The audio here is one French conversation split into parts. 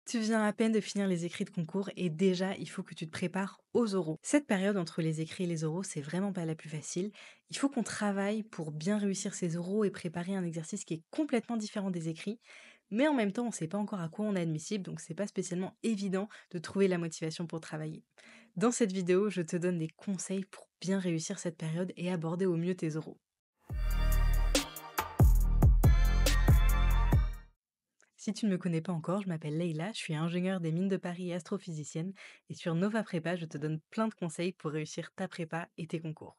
Tu viens à peine de finir les écrits de concours et déjà, il faut que tu te prépares aux oraux. Cette période entre les écrits et les oraux, c'est vraiment pas la plus facile. Il faut qu'on travaille pour bien réussir ces oraux et préparer un exercice qui est complètement différent des écrits. Mais en même temps, on ne sait pas encore à quoi on est admissible, donc c'est pas spécialement évident de trouver la motivation pour travailler. Dans cette vidéo, je te donne des conseils pour bien réussir cette période et aborder au mieux tes oraux. Si tu ne me connais pas encore, je m'appelle Leïla, je suis ingénieure des mines de Paris et astrophysicienne, et sur Nova Prépa, je te donne plein de conseils pour réussir ta prépa et tes concours.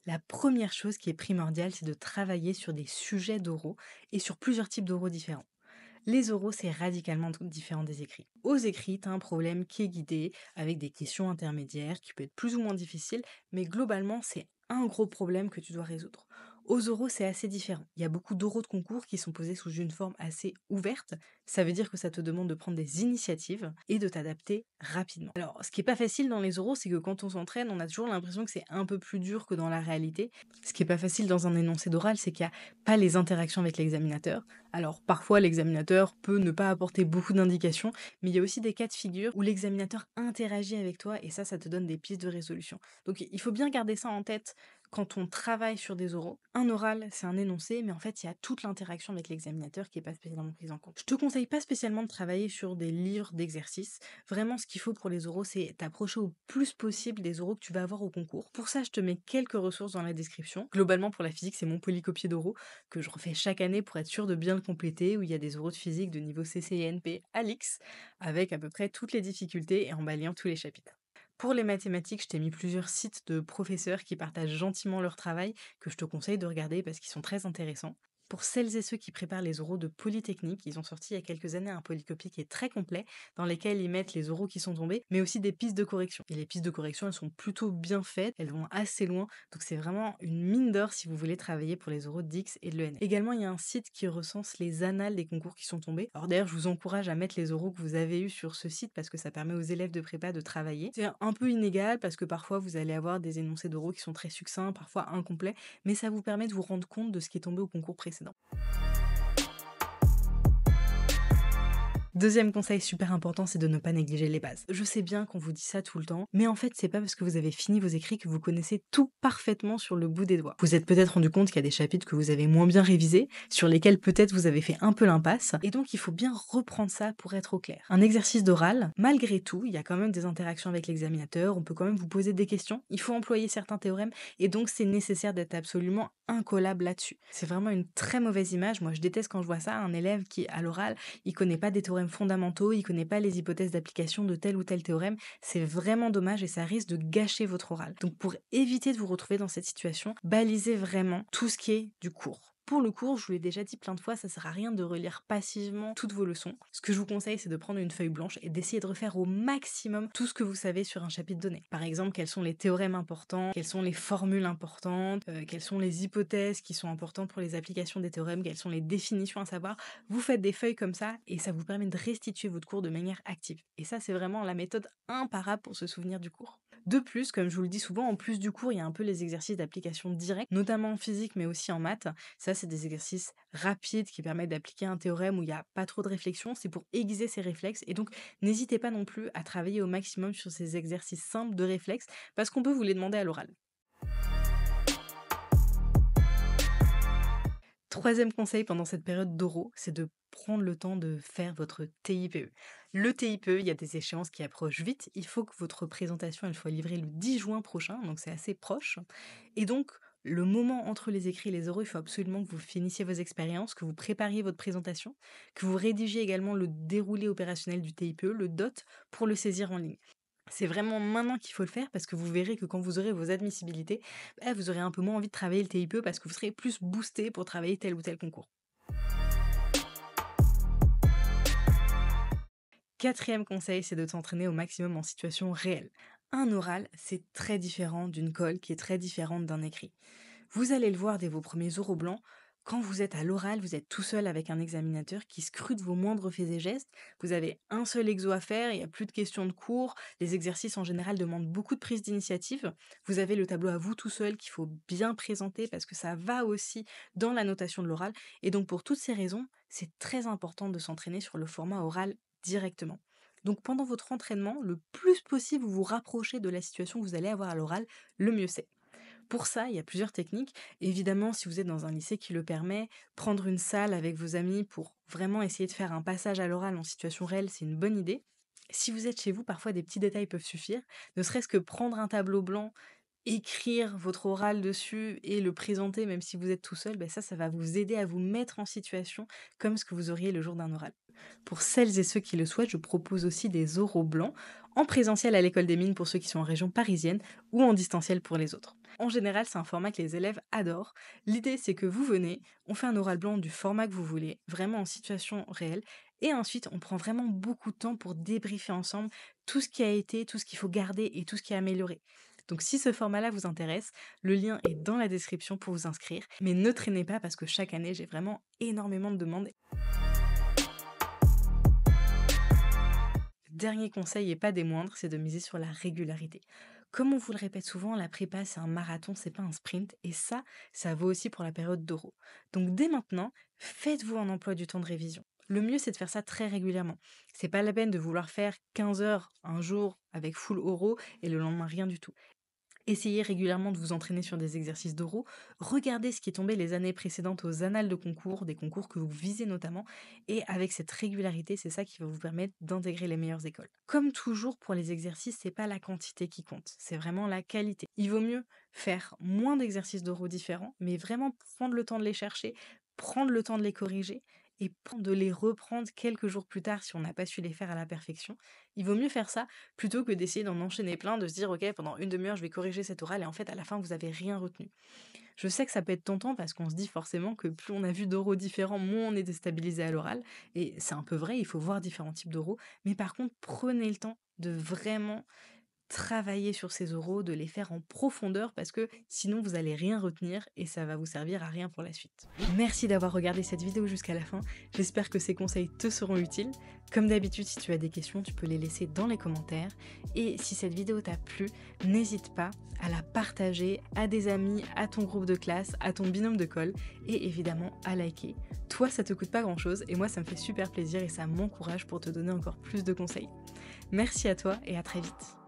La première chose qui est primordiale, c'est de travailler sur des sujets d'oraux et sur plusieurs types d'oraux différents. Les oraux, c'est radicalement différent des écrits. Aux écrits, tu as un problème qui est guidé avec des questions intermédiaires qui peut être plus ou moins difficile, mais globalement, c'est un gros problème que tu dois résoudre. Aux oraux, c'est assez différent. Il y a beaucoup d'oraux de concours qui sont posés sous une forme assez ouverte. Ça veut dire que ça te demande de prendre des initiatives et de t'adapter rapidement. Alors, ce qui est pas facile dans les oraux, c'est que quand on s'entraîne, on a toujours l'impression que c'est un peu plus dur que dans la réalité. Ce qui est pas facile dans un énoncé d'oral, c'est qu'il n'y a pas les interactions avec l'examinateur. Alors parfois l'examinateur peut ne pas apporter beaucoup d'indications, mais il y a aussi des cas de figure où l'examinateur interagit avec toi et ça te donne des pistes de résolution. Donc il faut bien garder ça en tête quand on travaille sur des oraux. Un oral, c'est un énoncé, mais en fait il y a toute l'interaction avec l'examinateur qui n'est pas spécialement prise en compte. Je te conseille pas spécialement de travailler sur des livres d'exercices. Vraiment ce qu'il faut pour les oraux, c'est t'approcher au plus possible des oraux que tu vas avoir au concours. Pour ça, je te mets quelques ressources dans la description. Globalement pour la physique, c'est mon polycopier d'oraux que je refais chaque année pour être sûr de bien le compléter, où il y a des oraux de physique de niveau CCNP à l'X, avec à peu près toutes les difficultés et en balayant tous les chapitres. Pour les mathématiques, je t'ai mis plusieurs sites de professeurs qui partagent gentiment leur travail, que je te conseille de regarder parce qu'ils sont très intéressants. Pour celles et ceux qui préparent les oraux de Polytechnique, ils ont sorti il y a quelques années un polycopier qui est très complet, dans lesquels ils mettent les oraux qui sont tombés, mais aussi des pistes de correction. Et les pistes de correction, elles sont plutôt bien faites, elles vont assez loin, donc c'est vraiment une mine d'or si vous voulez travailler pour les oraux d'X et de l'ENS. Également, il y a un site qui recense les annales des concours qui sont tombés. Alors d'ailleurs, je vous encourage à mettre les oraux que vous avez eus sur ce site parce que ça permet aux élèves de prépa de travailler. C'est un peu inégal parce que parfois vous allez avoir des énoncés d'oraux qui sont très succincts, parfois incomplets, mais ça vous permet de vous rendre compte de ce qui est tombé au concours précédent. Deuxième conseil super important, c'est de ne pas négliger les bases. Je sais bien qu'on vous dit ça tout le temps, mais en fait, c'est pas parce que vous avez fini vos écrits que vous connaissez tout parfaitement sur le bout des doigts. Vous êtes peut-être rendu compte qu'il y a des chapitres que vous avez moins bien révisés, sur lesquels peut-être vous avez fait un peu l'impasse, et donc il faut bien reprendre ça pour être au clair. Un exercice d'oral, malgré tout, il y a quand même des interactions avec l'examinateur, on peut quand même vous poser des questions, il faut employer certains théorèmes, et donc c'est nécessaire d'être absolument incollable là-dessus. C'est vraiment une très mauvaise image, moi je déteste quand je vois ça, un élève qui, à l'oral, il connaît pas des théorèmes fondamentaux, il connaît pas les hypothèses d'application de tel ou tel théorème. C'est vraiment dommage et ça risque de gâcher votre oral. Donc pour éviter de vous retrouver dans cette situation, balisez vraiment tout ce qui est du cours. Pour le cours, je vous l'ai déjà dit plein de fois, ça sert à rien de relire passivement toutes vos leçons. Ce que je vous conseille, c'est de prendre une feuille blanche et d'essayer de refaire au maximum tout ce que vous savez sur un chapitre donné. Par exemple, quels sont les théorèmes importants, quelles sont les formules importantes, quelles sont les hypothèses qui sont importantes pour les applications des théorèmes, quelles sont les définitions à savoir. Vous faites des feuilles comme ça et ça vous permet de restituer votre cours de manière active. Et ça, c'est vraiment la méthode imparable pour se souvenir du cours. De plus, comme je vous le dis souvent, en plus du cours, il y a un peu les exercices d'application directe, notamment en physique, mais aussi en maths. Ça, c'est des exercices rapides qui permettent d'appliquer un théorème où il n'y a pas trop de réflexion. C'est pour aiguiser ces réflexes. Et donc, n'hésitez pas non plus à travailler au maximum sur ces exercices simples de réflexes, parce qu'on peut vous les demander à l'oral. Troisième conseil pendant cette période d'oraux, c'est de prendre le temps de faire votre TIPE. Le TIPE, il y a des échéances qui approchent vite. Il faut que votre présentation elle soit livrée le 10 juin prochain, donc c'est assez proche. Et donc, le moment entre les écrits et les oraux, il faut absolument que vous finissiez vos expériences, que vous prépariez votre présentation, que vous rédigiez également le déroulé opérationnel du TIPE, le DOT, pour le saisir en ligne. C'est vraiment maintenant qu'il faut le faire parce que vous verrez que quand vous aurez vos admissibilités, vous aurez un peu moins envie de travailler le TIPE parce que vous serez plus boosté pour travailler tel ou tel concours. Quatrième conseil, c'est de t'entraîner au maximum en situation réelle. Un oral, c'est très différent d'une colle qui est très différente d'un écrit. Vous allez le voir dès vos premiers oraux blancs, quand vous êtes à l'oral, vous êtes tout seul avec un examinateur qui scrute vos moindres faits et gestes. Vous avez un seul exo à faire, il n'y a plus de questions de cours. Les exercices en général demandent beaucoup de prise d'initiative. Vous avez le tableau à vous tout seul qu'il faut bien présenter parce que ça va aussi dans la notation de l'oral. Et donc pour toutes ces raisons, c'est très important de s'entraîner sur le format oral directement. Donc pendant votre entraînement, le plus possible, vous vous rapprochez de la situation que vous allez avoir à l'oral, le mieux c'est. Pour ça, il y a plusieurs techniques. Évidemment, si vous êtes dans un lycée qui le permet, prendre une salle avec vos amis pour vraiment essayer de faire un passage à l'oral en situation réelle, c'est une bonne idée. Si vous êtes chez vous, parfois des petits détails peuvent suffire, ne serait-ce que prendre un tableau blanc, écrire votre oral dessus et le présenter même si vous êtes tout seul, ben ça va vous aider à vous mettre en situation comme ce que vous auriez le jour d'un oral. Pour celles et ceux qui le souhaitent, je propose aussi des oraux blancs en présentiel à l'école des mines pour ceux qui sont en région parisienne ou en distanciel pour les autres. En général, c'est un format que les élèves adorent. L'idée, c'est que vous venez, on fait un oral blanc du format que vous voulez, vraiment en situation réelle, et ensuite, on prend vraiment beaucoup de temps pour débriefer ensemble tout ce qui a été, tout ce qu'il faut garder et tout ce qui est amélioré. Donc si ce format-là vous intéresse, le lien est dans la description pour vous inscrire. Mais ne traînez pas parce que chaque année, j'ai vraiment énormément de demandes. Dernier conseil et pas des moindres, c'est de miser sur la régularité. Comme on vous le répète souvent, la prépa c'est un marathon, c'est pas un sprint, et ça vaut aussi pour la période d'oraux. Donc dès maintenant, faites-vous un emploi du temps de révision. Le mieux c'est de faire ça très régulièrement. C'est pas la peine de vouloir faire 15 heures un jour avec full oraux et le lendemain rien du tout. Essayez régulièrement de vous entraîner sur des exercices d'oraux, regardez ce qui est tombé les années précédentes aux annales de concours, des concours que vous visez notamment, et avec cette régularité, c'est ça qui va vous permettre d'intégrer les meilleures écoles. Comme toujours pour les exercices, c'est pas la quantité qui compte, c'est vraiment la qualité. Il vaut mieux faire moins d'exercices d'oraux différents, mais vraiment prendre le temps de les chercher, prendre le temps de les corriger, et de les reprendre quelques jours plus tard si on n'a pas su les faire à la perfection. Il vaut mieux faire ça plutôt que d'essayer d'en enchaîner plein, de se dire ok pendant une demi-heure je vais corriger cet oral et en fait à la fin vous avez rien retenu. Je sais que ça peut être tentant parce qu'on se dit forcément que plus on a vu d'oraux différents, moins on est déstabilisé à l'oral, et c'est un peu vrai, il faut voir différents types d'oraux, mais par contre prenez le temps de vraiment travailler sur ces oraux, de les faire en profondeur parce que sinon vous allez rien retenir et ça va vous servir à rien pour la suite. Merci d'avoir regardé cette vidéo jusqu'à la fin, j'espère que ces conseils te seront utiles. Comme d'habitude, si tu as des questions, tu peux les laisser dans les commentaires. Et si cette vidéo t'a plu, n'hésite pas à la partager à des amis, à ton groupe de classe, à ton binôme de colle et évidemment à liker. Toi, ça te coûte pas grand chose et moi, ça me fait super plaisir et ça m'encourage pour te donner encore plus de conseils. Merci à toi et à très vite.